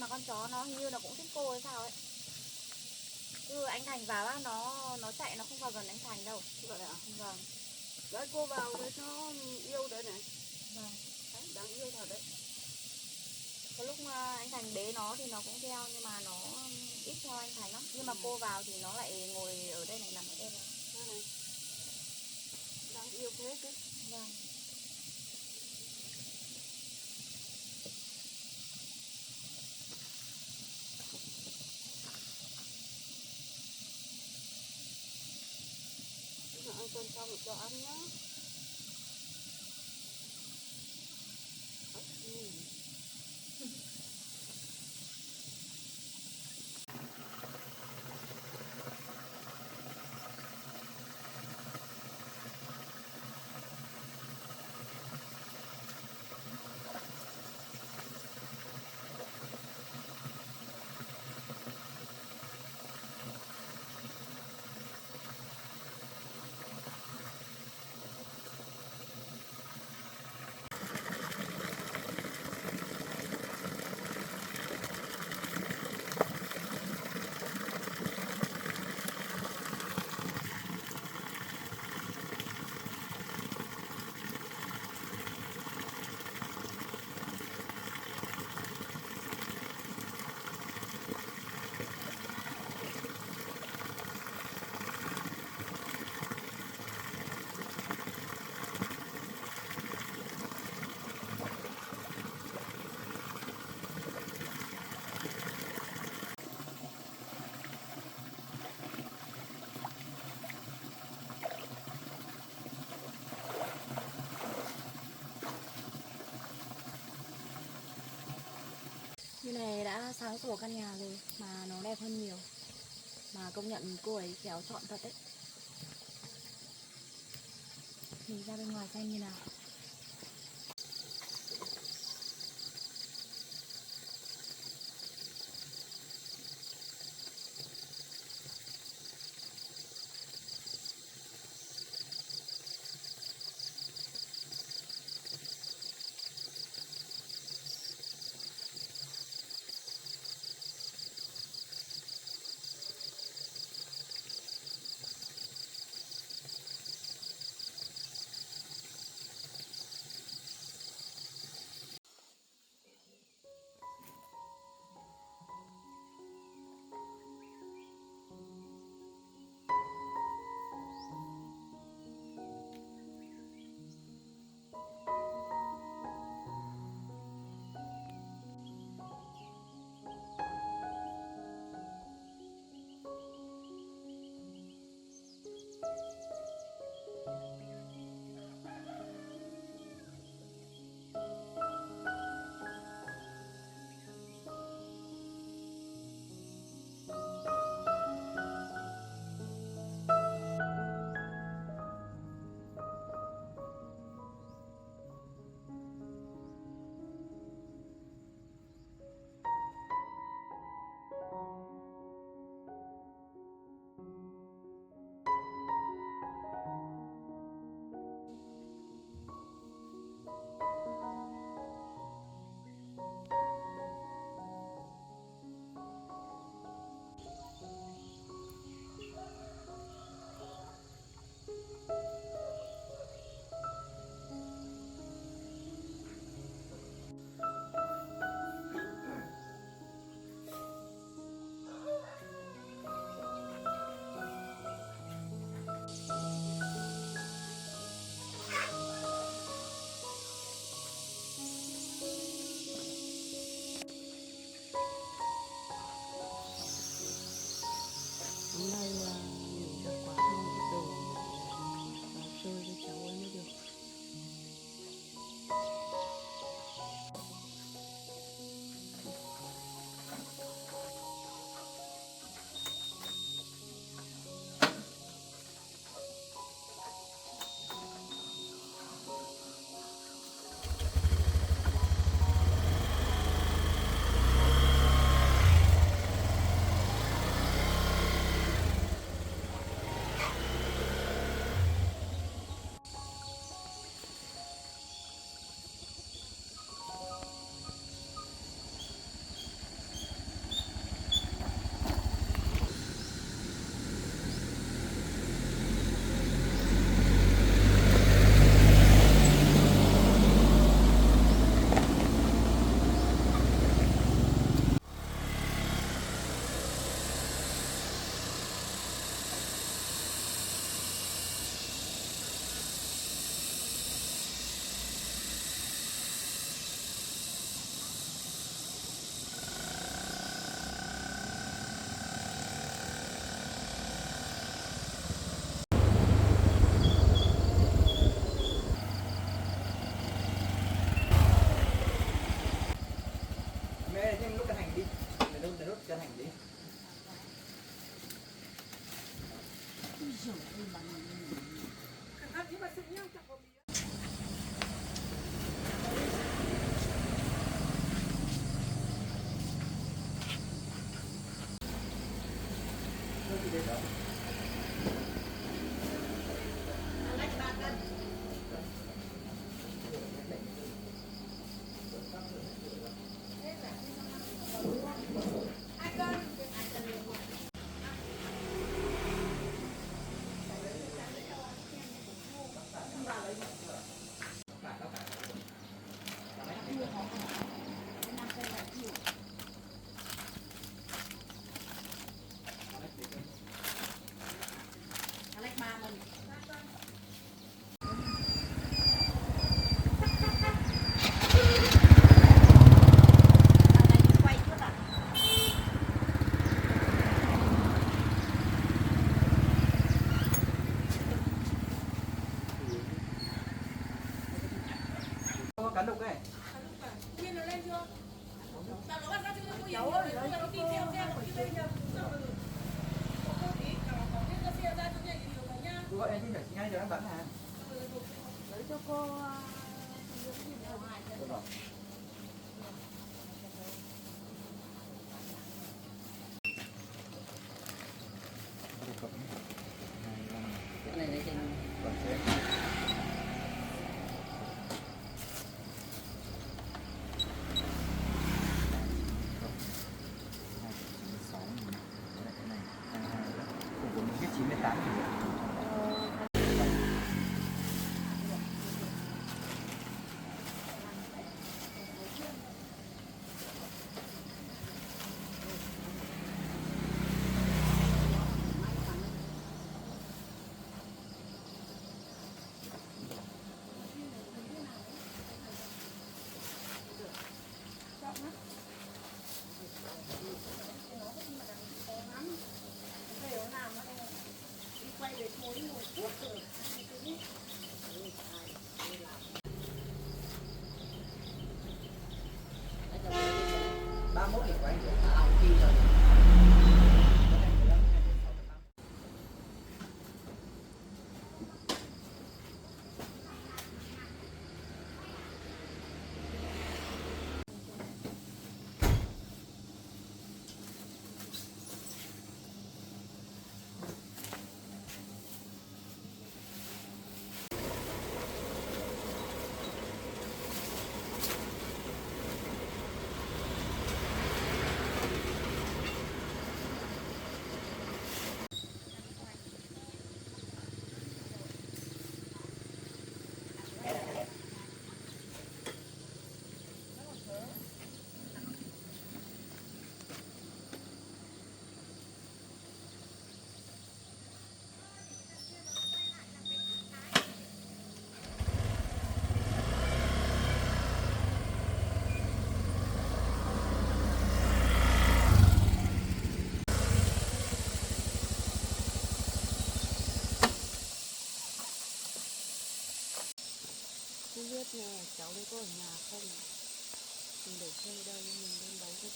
con chó nó hình như nó cũng thích cô hay sao ấy. Chứ anh Thành vào á, nó chạy, nó không vào gần anh Thành đâu. Vậy à? Vâng. Đấy cô vào đấy nó yêu đấy này. Vâng. Đấy, đáng yêu thật đấy. Cái lúc mà anh Thành bế nó thì nó cũng theo, nhưng mà nó ít theo anh Thành lắm. Nhưng mà cô vào thì nó lại ngồi ở đây này, nằm ở đây này. Đây này. Đáng yêu thế chứ. Vâng. Ăn cơm xong rồi cho ăn nhá. Như này đã sáng sủa căn nhà rồi mà nó đẹp hơn nhiều. Mà công nhận cô ấy khéo chọn thật đấy. Nhìn ra bên ngoài xem như nào. Có cắn đục này. Tôi gọi anh chị ngay giờ em bán hàng. Lấy cho cô cái này lấy trên không biết nè, cháu đây có ở nhà không? Mình để xe đây, mình lên đấy thôi.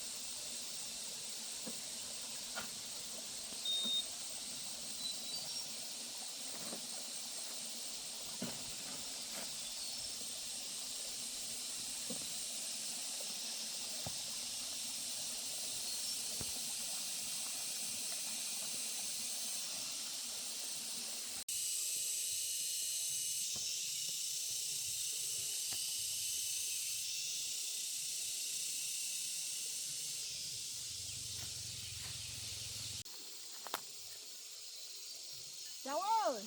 cháu ơi,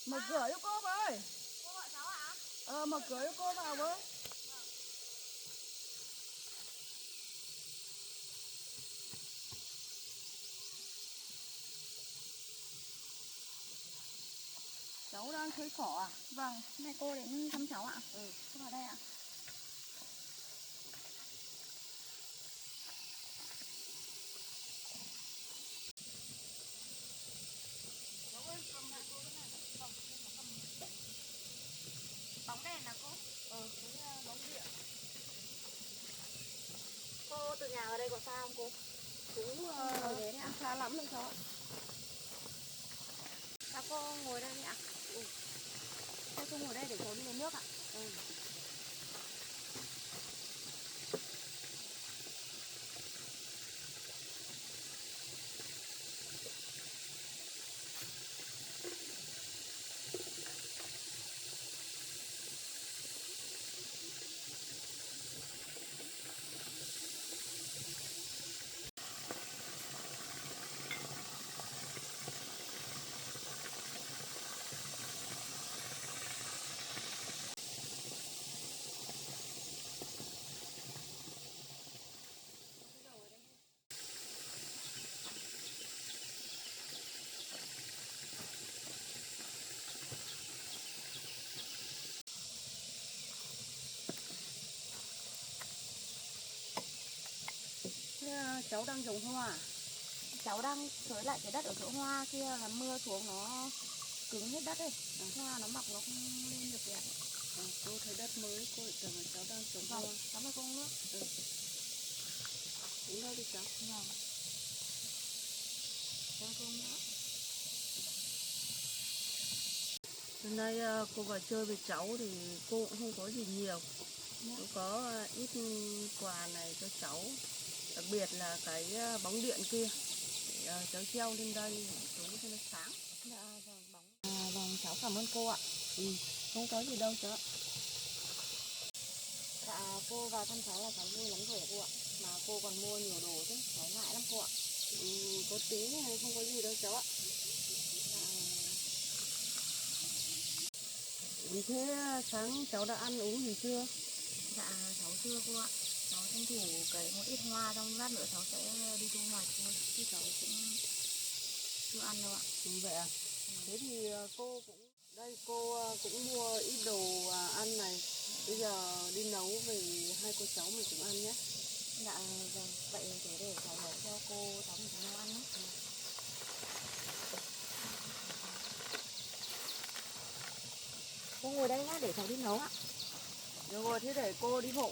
mở cửa cho cô với. Cô gọi cháu ạ? Mở cửa cho cô vào với. Cháu đang thấy khổ à? Vâng, hôm nay cô đến thăm cháu ạ? Ừ. Cô vào đây ạ? Bóng đèn là cô? Bóng điện. Cô từ nhà vào đây có xa không cô? Cũng Ở đấy ạ? xa lắm rồi cháu ạ. Sao cô ngồi đây đi ạ. Thôi cô ngồi đây để cháu đi lấy nước ạ. Thế cháu đang trồng hoa à? Cháu đang xới lại cái đất ở chỗ hoa kia, là mưa xuống nó cứng hết đất ấy. Hoa nó mọc nó không lên được đẹp. Cô thấy đất mới, cô tưởng là cháu đang trồng hoa. Vâng, cháu mời cô uống nước. Uống đâu đi cháu? Vâng. Cháu cô uống nữa. Hôm nay cô vào chơi với cháu thì cô cũng không có gì nhiều. Cũng có ít quà này cho cháu. Đặc biệt là cái bóng điện kia. Để cháu treo lên đây xuống cho nó sáng. Dạ vâng, vâng, cháu cảm ơn cô ạ. Không có gì đâu cháu ạ. Dạ cô vào thăm cháu là cháu vui lắm rồi ạ cô ạ. Mà cô còn mua nhiều đồ chứ, cháu ngại lắm cô ạ. Có tí này không có gì đâu cháu ạ. Thế sáng cháu đã ăn uống gì chưa? Dạ cháu chưa cô ạ. Cháu tranh thủ cấy một ít hoa, xong lát nữa cháu sẽ đi thu hoạch thôi. Chứ cháu cũng chưa ăn đâu ạ. Vậy à? Thế thì cô cũng cũng mua ít đồ ăn này. Bây giờ đi nấu về hai cô cháu mình cũng ăn nhé. Dạ vâng, vậy thế để cháu nấu cho cô cháu mình cùng nhau ăn nhé. Cô ngồi đây nhá, để cháu đi nấu ạ. Được rồi, thế để cô đi hộ.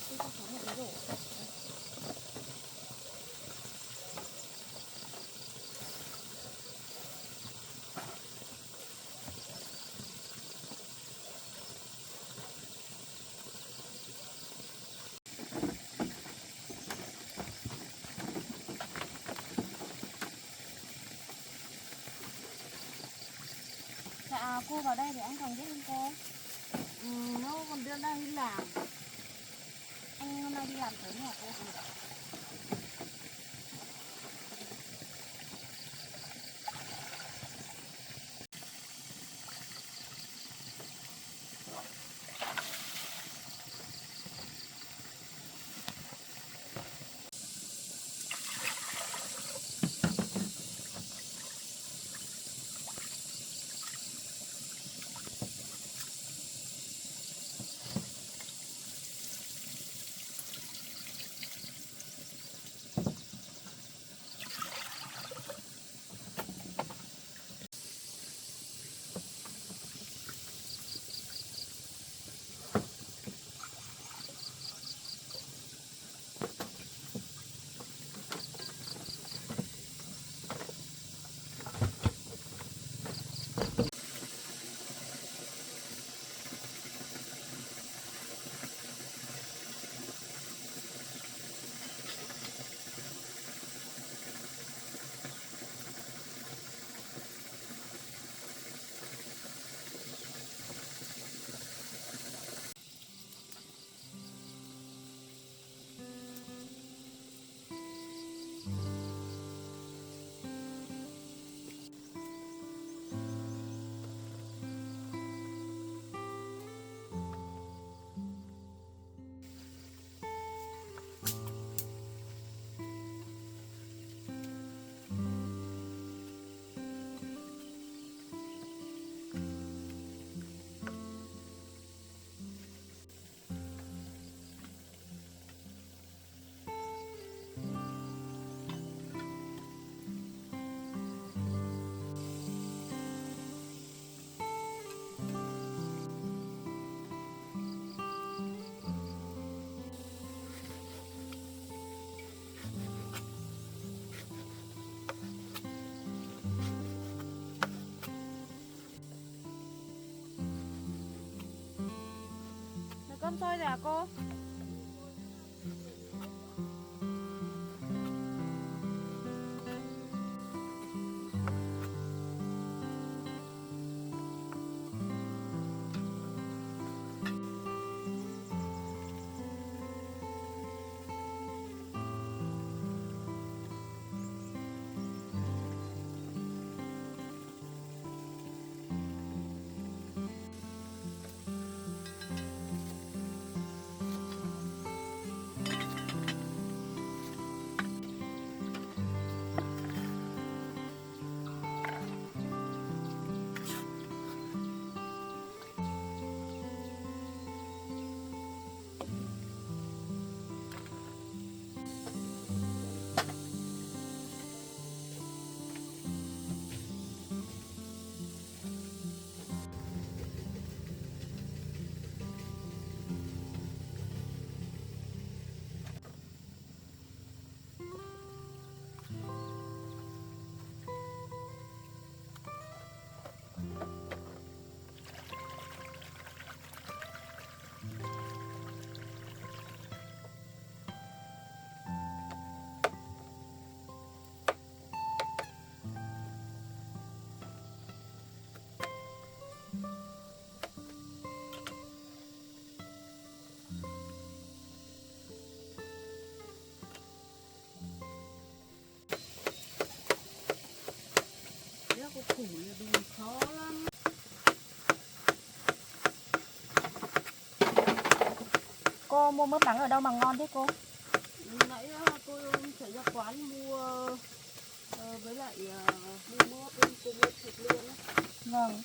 Đi cho cháu một cái rổ. Dạ cô vào đây để anh Thành biết không cô? Nó còn đưa đang đi làm. Anh hôm nay đi làm sớm hả cô? cơm xôi rồi à cô? Đéo có củi là đun khó lắm. Cô mua mướp đắng ở đâu mà ngon thế cô? Nãy tôi chạy ra quán mua với lại mua mướp, cô mua thịt luôn á. Vâng.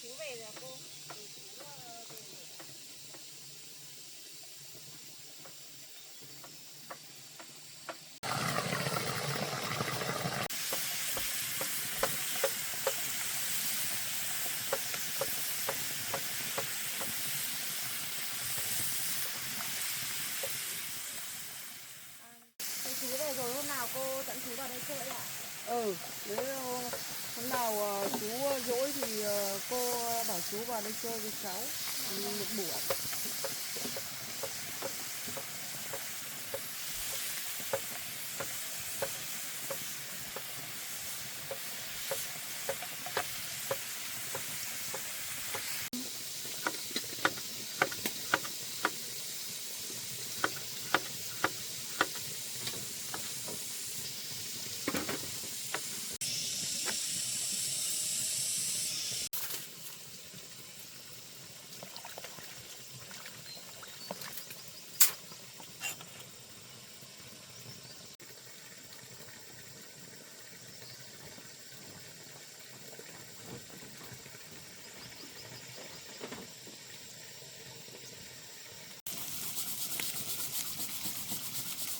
Chú về rồi à cô? Thế chú về rồi hôm nào cô dẫn chú vào đây chơi ạ? Nếu hôm nào chú dỗi thì cô bảo chú vào đây chơi với cháu một buổi.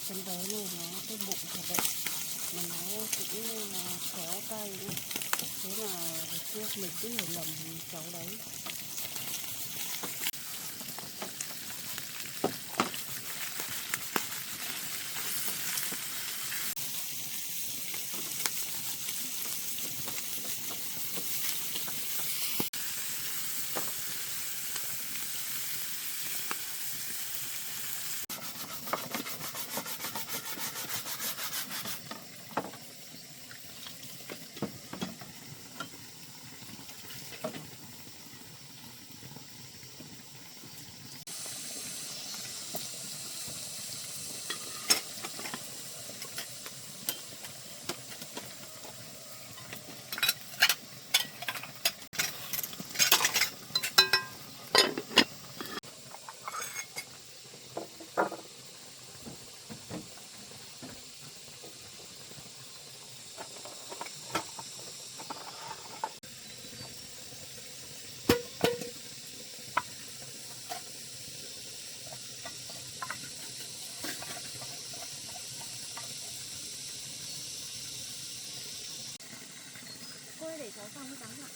Con bé này nó cái bụng thật đấy, mà nó cũng khéo tay nữa. Thế mà trước mình cứ hiểu lầm cháu đấy. để cháu xong cái tắm ạ.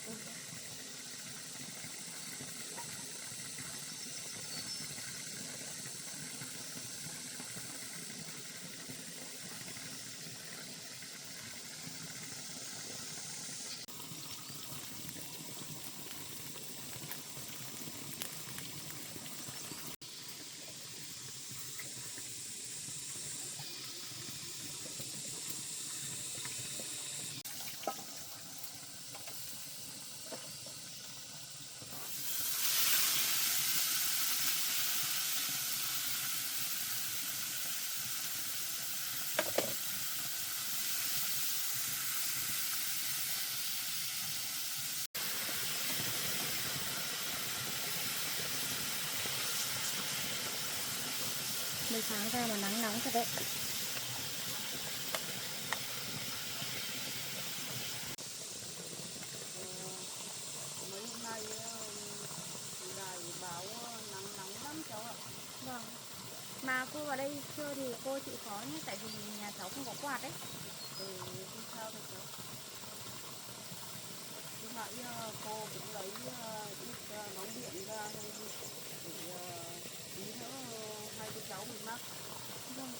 Mới sáng ra mà nắng nóng thật đấy. Mấy hôm nay lại báo nắng nóng lắm cháu ạ. Vâng. Mà cô vào đây chơi thì cô chịu khó nhé, tại vì nhà cháu không có quạt đấy. Không sao đâu cháu. Lúc nãy cô cũng lấy ít bóng điện ra để tí nữa hai đứa cháu mình mắc. Vâng.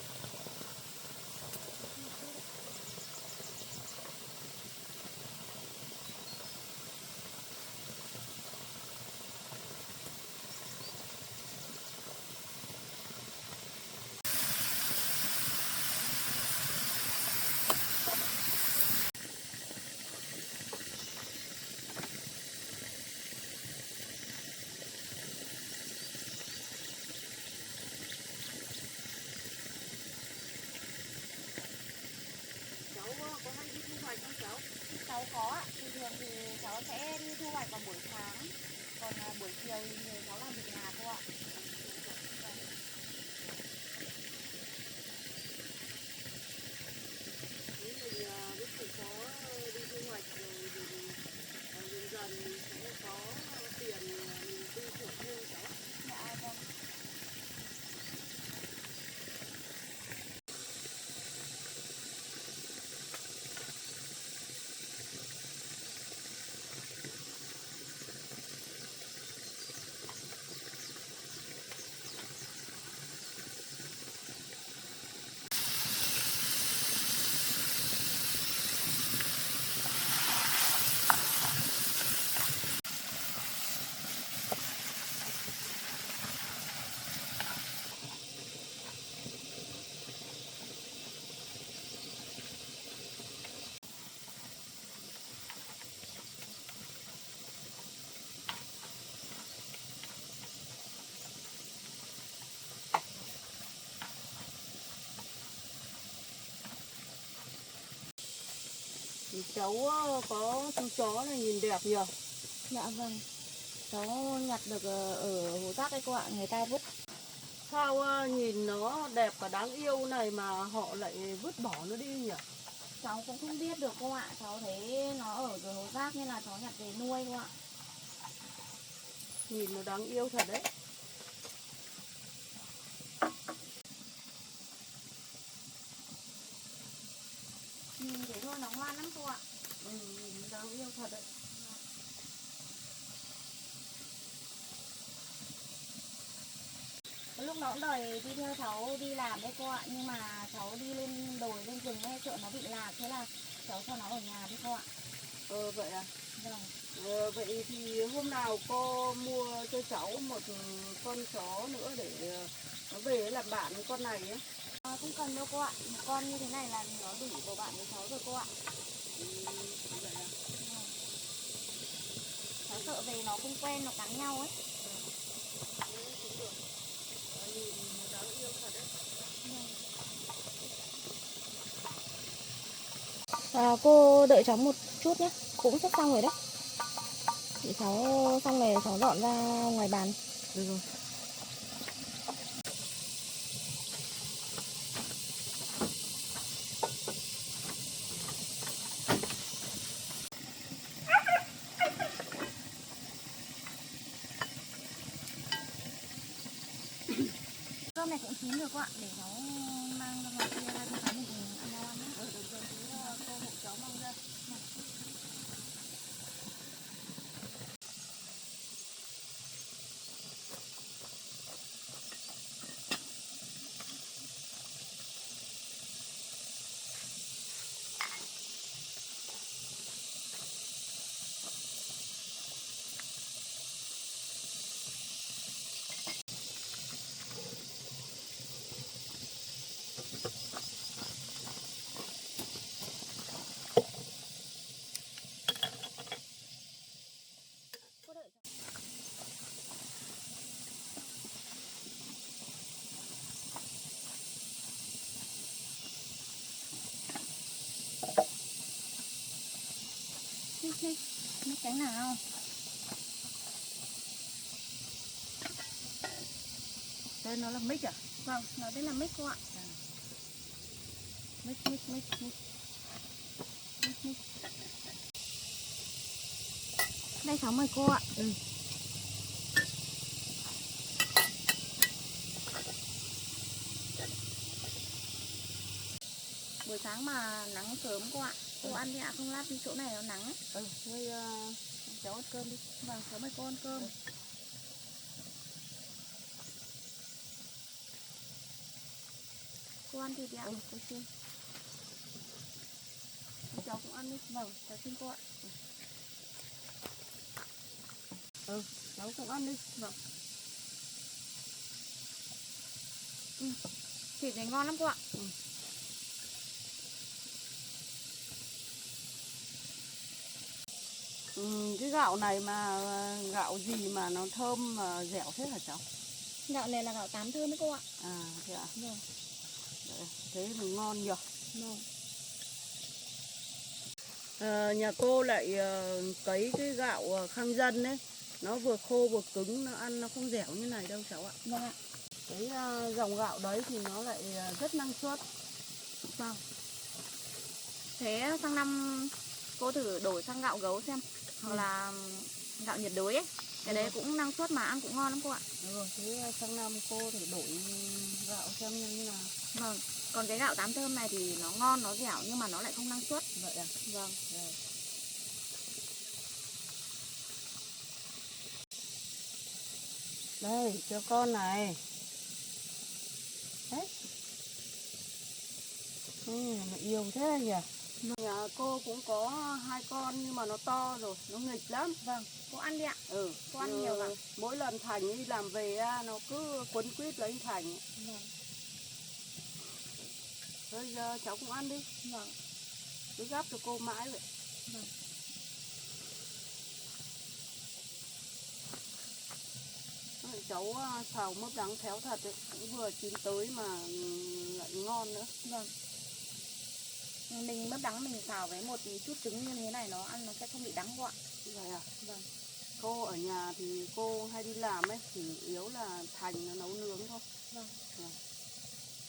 Cháu có hay đi thu hoạch không cháu? Cháu có ạ. Thường thì cháu sẽ đi thu hoạch vào buổi sáng. Còn buổi chiều thì nhiều cháu làm việc nhà cô ạ. Nếu mình biết chịu khó đi thu hoạch rồi thì dần dần mình sẽ có tiền mình tu sửa thêm cháu. Dạ vâng. Cháu có chú chó này nhìn đẹp nhỉ? Dạ vâng. Cháu nhặt được ở hồ rác đấy cô ạ, người ta vứt. Sao nhìn nó đẹp và đáng yêu này mà họ lại vứt bỏ nó đi nhỉ? Cháu cũng không biết được cô ạ. Cháu thấy nó ở dưới hồ rác nên là cháu nhặt về nuôi cô ạ. Nhìn nó đáng yêu thật đấy. Nhìn thế thôi nó ngoan lắm cô ạ. Nhìn nó đáng yêu thật đấy. Lúc nó cũng đòi đi theo cháu đi làm đấy cô ạ. Nhưng mà cháu đi lên đồi lên rừng ấy, sợ nó bị lạc. Thế là cháu cho nó ở nhà đi cô ạ. Vậy à? Vâng. Vậy thì hôm nào cô mua cho cháu một con chó nữa để nó về làm bạn với con này ấy. Không cần đâu cô ạ. Một con như thế này là nó đủ bầu bạn với cháu rồi cô ạ. Vậy à? Cháu sợ về nó không quen, nó cắn nhau ấy. Cũng được. Nhìn nó đáng yêu thật đấy. Cô đợi cháu một chút nhé, cũng sắp xong rồi đấy. Để cháu xong rồi cháu dọn ra ngoài bàn. Được rồi. Cơm này cũng chín được cô ạ. Để cháu mang ra ngoài kia cho cháu mình ăn nhau ăn nhé. Được rồi, cô hộ cháu mang ra. đi. Mít cánh nào? Tên nó là mít à? Vâng, nó tên là mít cô ạ. Mít. Đây cháu mời cô ạ. Buổi sáng mà nắng sớm cô ạ. Cô ăn đi ạ, không lát đi chỗ này nó nắng ấy. Thôi cháu ăn cơm đi. Vâng, cháu mời cô ăn cơm. Cô ăn thịt đi ạ. Cô xin. Cháu cũng ăn đi. Vâng, cháu xin cô ạ. Cháu cũng ăn đi. Vâng. Thịt này ngon lắm cô ạ. Cái gạo này mà gạo gì mà nó thơm mà dẻo thế hả cháu? Gạo này là gạo tám thơm đấy cô ạ. À thế ạ. Vâng. Thế thì ngon nhỉ. Vâng. Nhà cô lại cấy cái gạo Khang Dân ấy, nó vừa khô vừa cứng, nó ăn nó không dẻo như này đâu cháu ạ. Vâng ạ. Cái dòng gạo đấy thì nó lại rất năng suất. Vâng. Thế sang năm cô thử đổi sang gạo gấu xem, hoặc là gạo nhiệt đới ấy. Cái đấy cũng năng suất mà ăn cũng ngon lắm cô ạ. Thế sang năm cô thử đổi gạo xem như nào. Vâng. Còn cái gạo tám thơm này thì nó ngon, nó dẻo nhưng mà nó lại không năng suất. Vậy à? Vâng. Rồi. Đây, cho con này. Đấy. Mà yêu thế nhỉ? Nhà cô cũng có 2 con nhưng mà nó to rồi, nó nghịch lắm. Vâng, cô ăn đi ạ. Cô ăn nhiều ạ. Mỗi lần Thành đi làm về nó cứ quấn quýt lấy Thành. Vâng. Thôi giờ cháu cũng ăn đi. Vâng. Cứ gắp cho cô mãi vậy. Vâng. Cháu xào mướp đắng khéo thật đấy, cũng vừa chín tới mà lại ngon nữa. Vâng. Mình mướp đắng mình xào với một chút trứng như thế này nó ăn nó sẽ không bị đắng cô ạ. Vậy à? Vâng. Cô ở nhà thì cô hay đi làm ấy, chỉ yếu là Thành nó nấu nướng thôi. Vâng.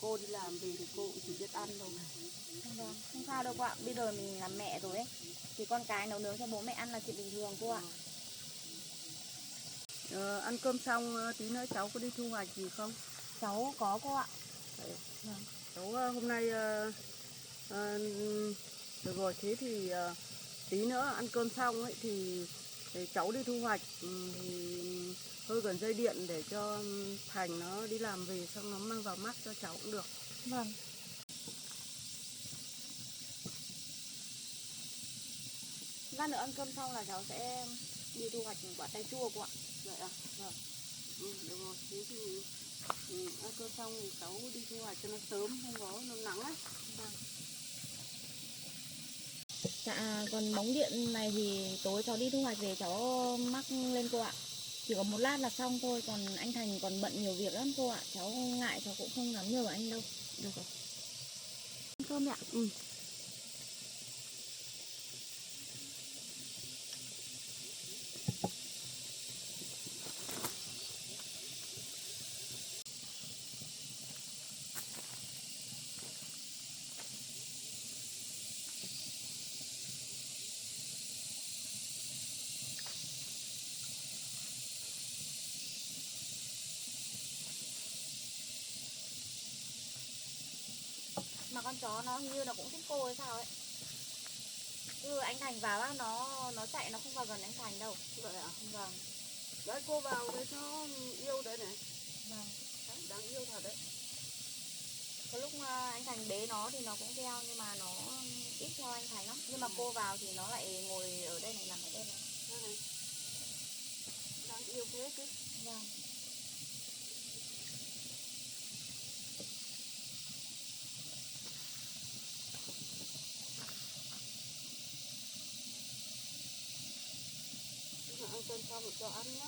Cô đi làm về thì cô cũng chỉ biết ăn thôi. Vâng, không sao đâu cô ạ. Bây giờ mình làm mẹ rồi ấy, thì con cái nấu nướng cho bố mẹ ăn là chuyện bình thường cô ạ. Ăn cơm xong tí nữa cháu có đi thu hoạch gì không? Cháu có cô ạ. Vâng. Cháu hôm nay được rồi, thế thì tí nữa ăn cơm xong ấy thì để cháu đi thu hoạch thì hơi gần dây điện để cho Thành nó đi làm về xong nó mang vào mắt cho cháu cũng được. Vâng. Lát nữa ăn cơm xong là cháu sẽ đi thu hoạch quả tây chua cô ạ. Vậy à? Vâng. Được rồi, thế thì ăn cơm xong thì cháu đi thu hoạch cho nó sớm, không có nó nắng ấy. Vâng. Dạ, còn bóng điện này thì tối cháu đi thu hoạch về cháu mắc lên cô ạ. Chỉ có một lát là xong thôi, còn anh Thành còn bận nhiều việc lắm cô ạ. Cháu ngại cháu cũng không dám nhờ anh đâu. Được rồi. Ăn cơm ạ. Mà con chó nó hình như nó cũng thích cô hay sao ấy. Anh Thành vào á, nó chạy nó không vào gần anh Thành đâu. Vậy ạ? Vâng. Đấy, cô vào đấy nó yêu đấy này. Vâng. Đấy, đáng yêu thật đấy. Có lúc anh Thành bế nó thì nó cũng theo nhưng mà nó ít theo anh Thành lắm. Nhưng mà cô vào thì nó lại ngồi ở đây này, nằm ở đây này. Đáng yêu thế chứ. Vâng. Ăn cơm xong rồi cho ăn nhá.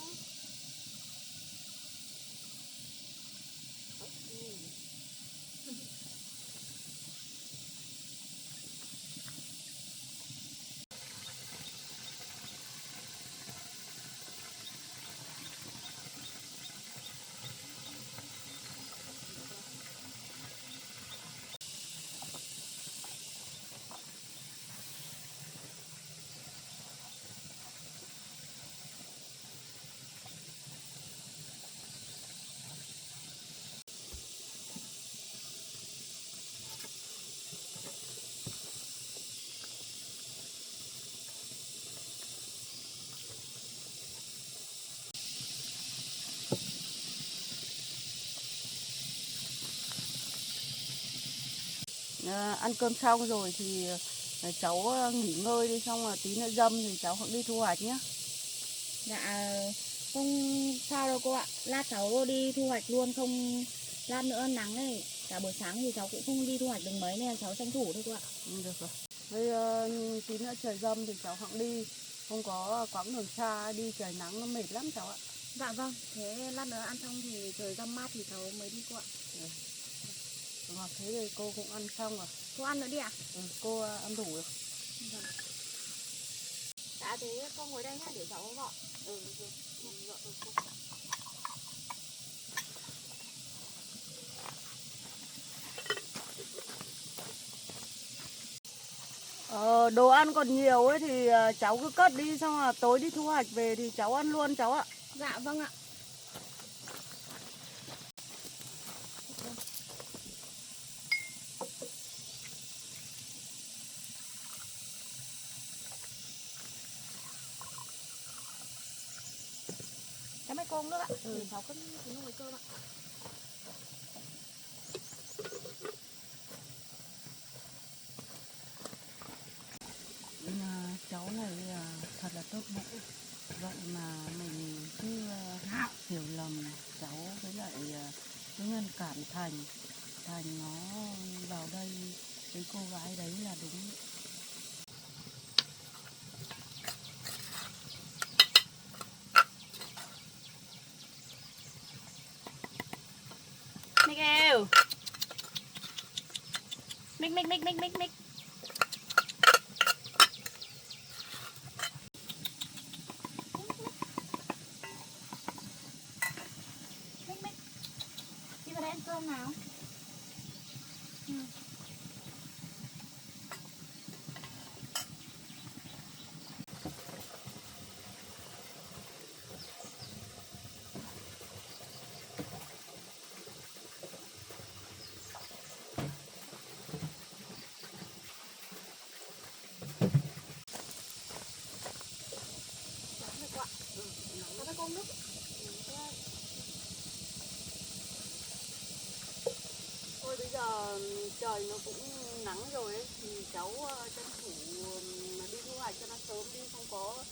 ăn cơm xong rồi thì cháu nghỉ ngơi đi, xong là tí nữa dâm thì cháu cũng đi thu hoạch nhé. Dạ không sao đâu cô ạ. Lát cháu đi thu hoạch luôn, không lát nữa nắng ấy. Cả buổi sáng thì cháu cũng không đi thu hoạch được mấy nên là cháu tranh thủ thôi cô ạ. Được rồi. Bây tí nữa trời dâm thì cháu cũng đi, không có quãng đường xa, đi trời nắng nó mệt lắm cháu ạ. Dạ vâng, thế lát nữa ăn xong thì trời dâm mát thì cháu mới đi cô ạ. Thế thì cô cũng ăn xong rồi. Cô ăn nữa đi ạ. Cô ăn đủ rồi. Vâng. Dạ thế con ngồi đây nhá, để cháu gọi. Đồ ăn còn nhiều ấy thì cháu cứ cất đi, xong là tối đi thu hoạch về thì cháu ăn luôn cháu ạ. Dạ vâng ạ. Cháu mấy con nữa ạ. Để cháu cứ nồi cơm ạ. Cháu này thật là tốt bụng, vậy mà mình cứ hiểu lầm cháu với lại cái nhân cảm Thành nó vào đây với cô gái đấy là đúng. Miguel. Mic. Đi vào đây ăn cơm nào. Thôi bây giờ trời nó cũng nắng rồi ấy, thì cháu tranh thủ đi thu hoạch cho nó sớm đi, không có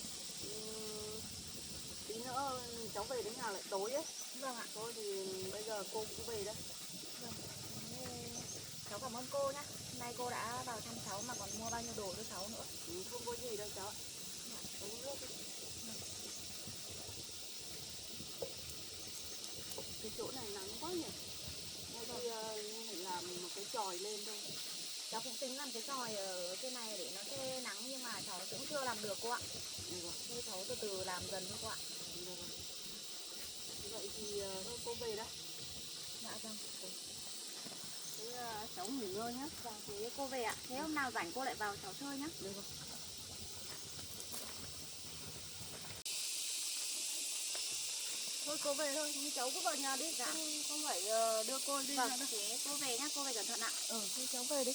tí nữa cháu về đến nhà lại tối ấy. Vâng ạ. Thôi thì bây giờ cô cũng về đấy. Vâng. Cháu cảm ơn cô nhá. Hôm nay cô đã vào thăm cháu mà còn mua bao nhiêu đồ cho cháu nữa. Không có gì đâu cháu ạ. Uống nước đi. Cái chỗ này nắng quá nhỉ. Ngay khi phải làm một cái chòi lên thôi. Cháu cũng tính làm cái chòi ở trên này để nó che nắng nhưng mà cháu cũng chưa làm được cô ạ. Thế cháu từ từ làm dần thôi cô ạ. Vậy thì thôi cô về đây. Dạ vâng. Thế cháu nghỉ ngơi nhé. Vâng, thế cô về ạ. Thế hôm nào rảnh cô lại vào cháu chơi nhá. Được rồi. Thôi cô về thôi, cháu cứ vào nhà đi. Dạ. Không phải đưa cô đi Vâng, nữa đâu. thế cô về nhá, cô về cẩn thận ạ. Thế cháu về đi.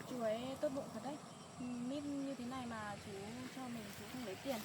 Chú ấy tốt bụng thật đấy. Mít như thế này mà chú cho mình, chú không lấy tiền.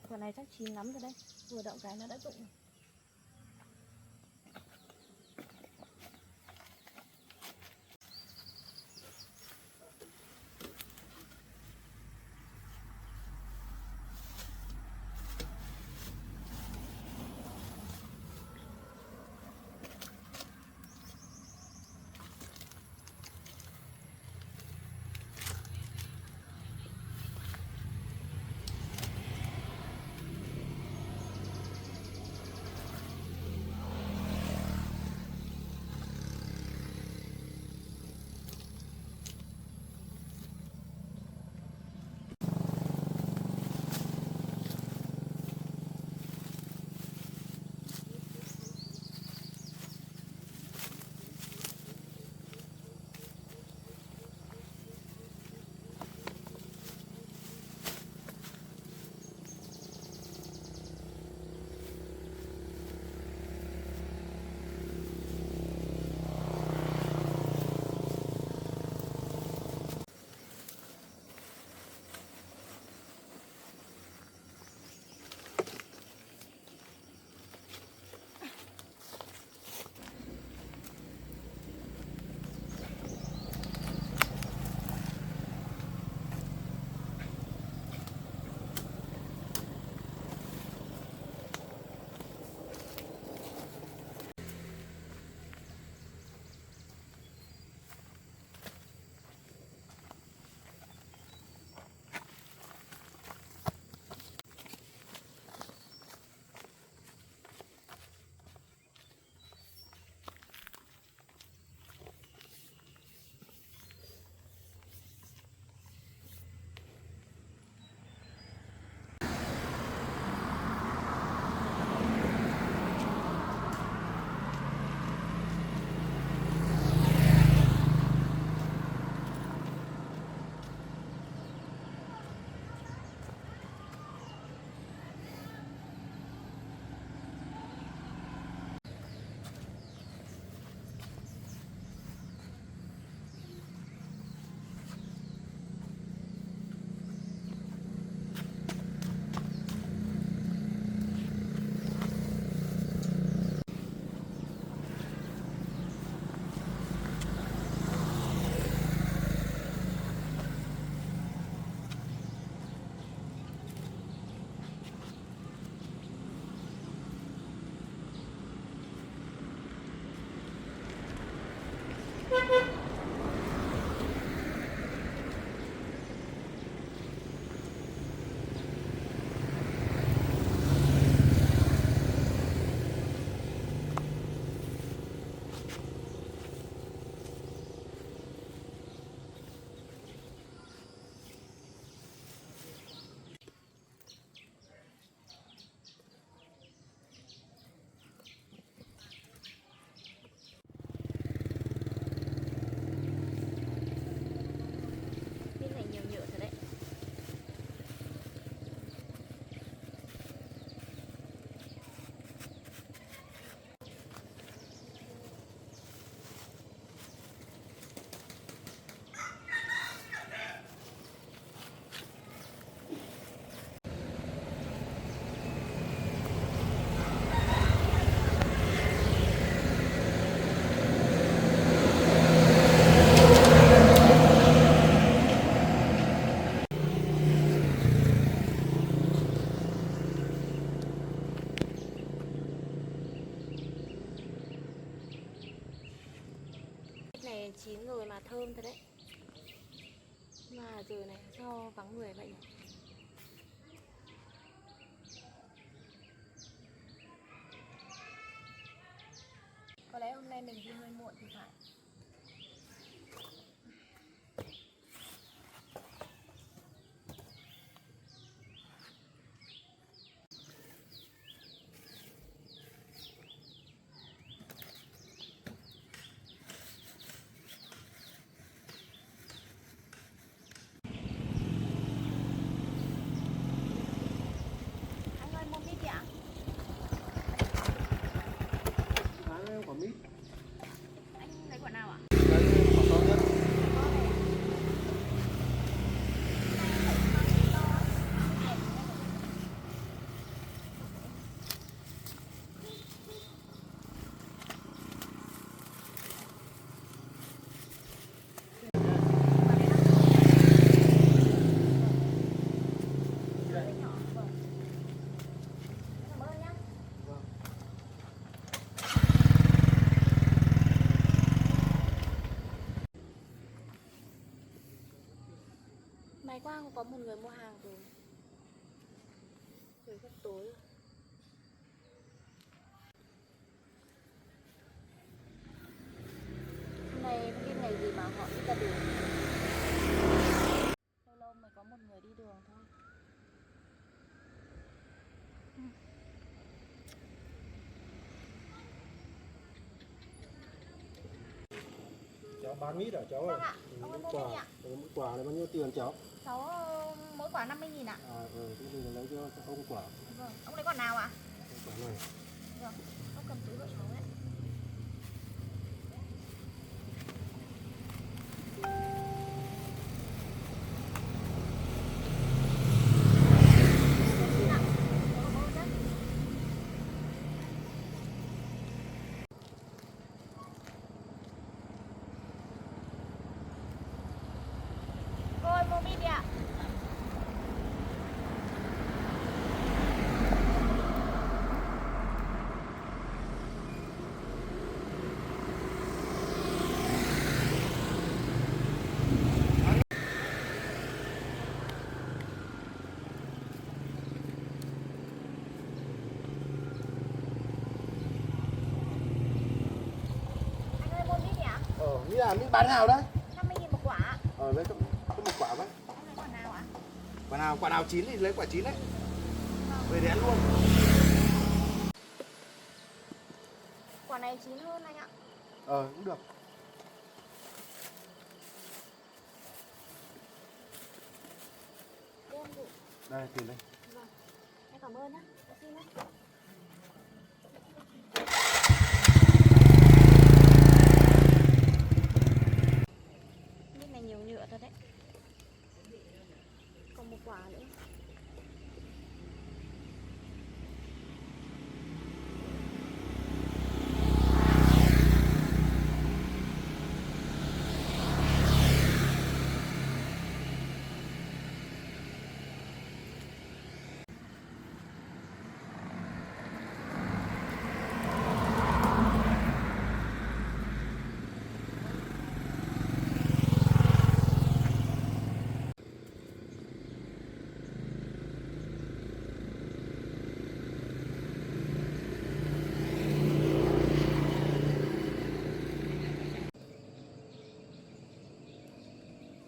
Quả này chắc chín lắm rồi đấy. Vừa đậu cái nó đã rụng rồi. Cái này nhiều nhựa thật đấy. Này chín rồi mà thơm thật đấy. Mà giờ này sao vắng người vậy nhỉ? Có lẽ hôm nay mình đi hơi muộn thì phải. Anh ơi, mua mít đi ạ? Bán em quả mít. Anh lấy quả nào ạ? Bán em quả to nhất. May quá không có một người mua hàng rồi. Trời sắp tối rồi. Hôm nay không biết ngày gì mà họ đi ra đường. Lâu lâu mới có một người đi đường thôi. Cháu bán mít hả cháu? Vâng ạ, Ừ, ông ơi, mỗi mua quả, mít ạ. mỗi quả này bao nhiêu tiền cháu? Cháu mỗi quả 50.000 ạ. Thế thì lấy cho ông quả. Vâng, ông lấy quả nào ạ? Quả này. Vâng, ông cầm túi của cháu đấy. Cô ơi, mua mít đi ạ. Anh ơi, mua mít đi ạ. Mít à, mít bán nào đấy? 50.000 một quả ạ. Lấy cho một quả với. Ông lấy quả nào ạ? Quả nào chín thì lấy quả chín đấy. Về đén luôn. Quả này chín hơn anh ạ. Cũng được. Đây em dụ. Đây, tiền đây. Vâng, em cảm ơn nhá. Em xin nhá. Mít này nhiều nhựa thật đấy. Còn một quả nữa.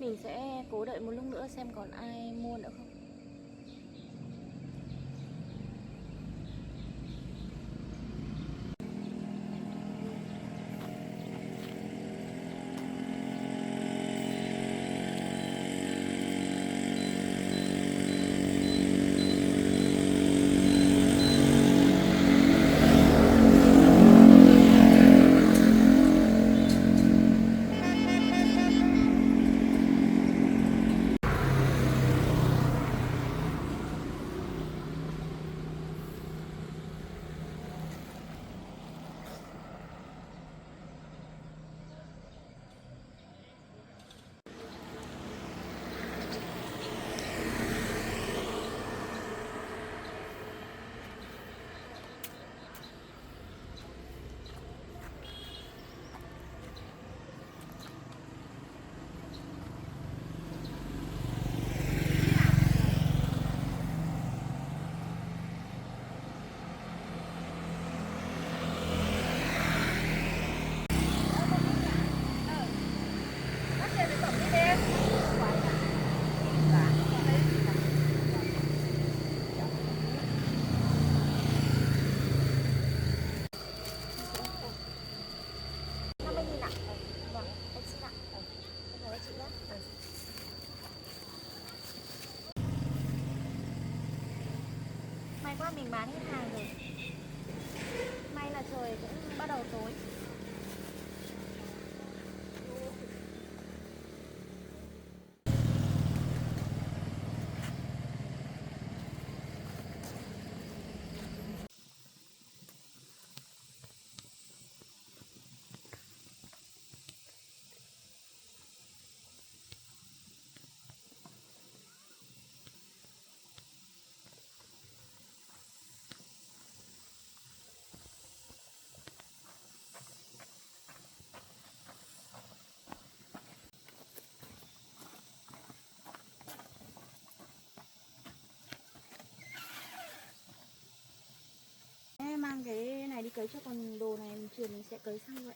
mình sẽ cố đợi một lúc nữa xem còn ai mua nữa không. May quá mình bán hết hàng rồi. May là trời cũng bắt đầu tối. Em mang cái này đi cấy cho, còn đồ này chiều mình sẽ cấy sau vậy.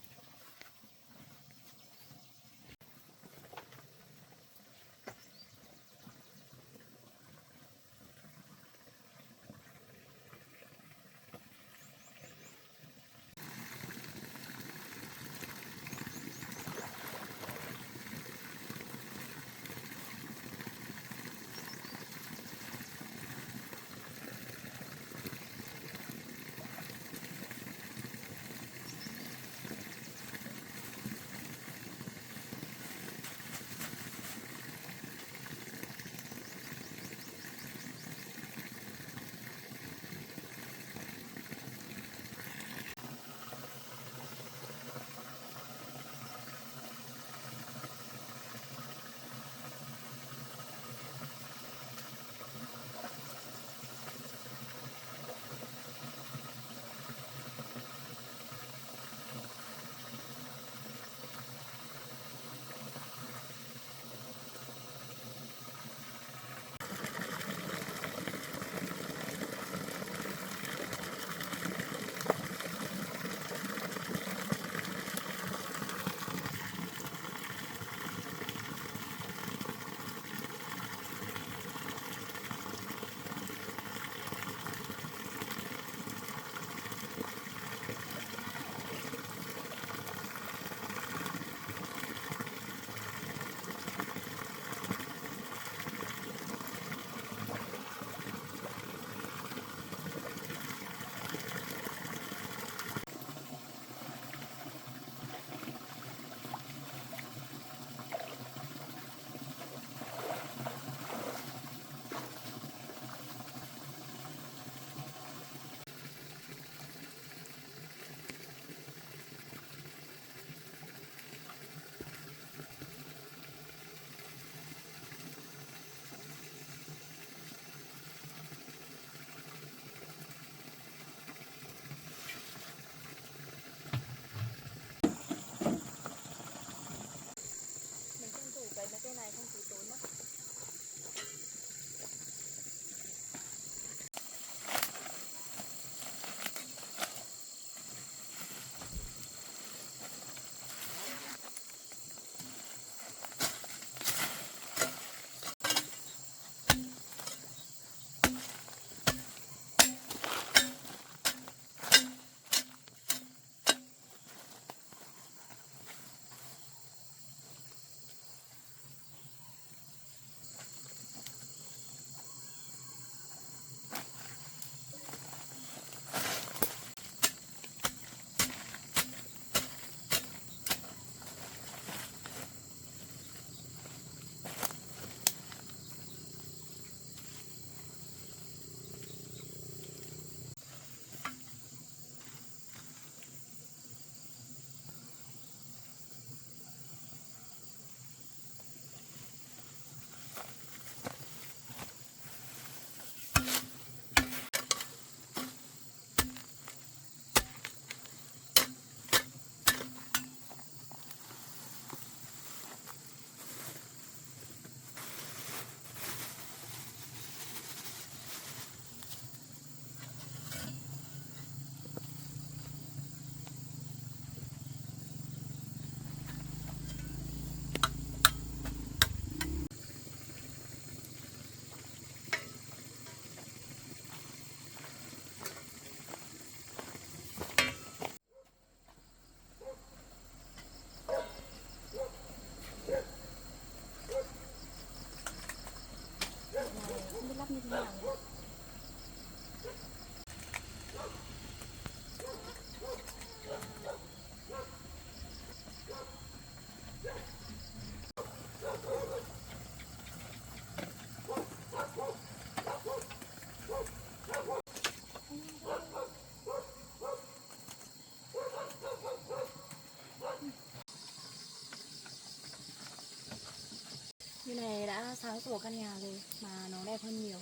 Như này đã sáng sủa căn nhà rồi mà nó đẹp hơn nhiều.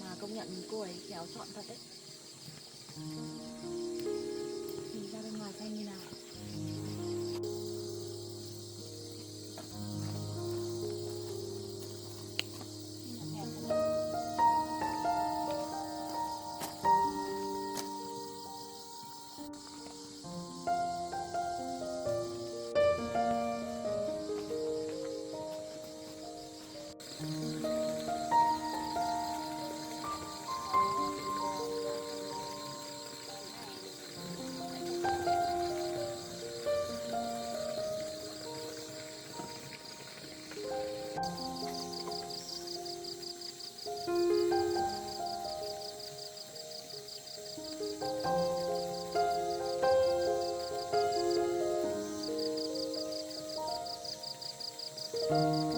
Mà công nhận cô ấy khéo chọn thật đấy. Nhìn ra bên ngoài xem như nào. Thank you.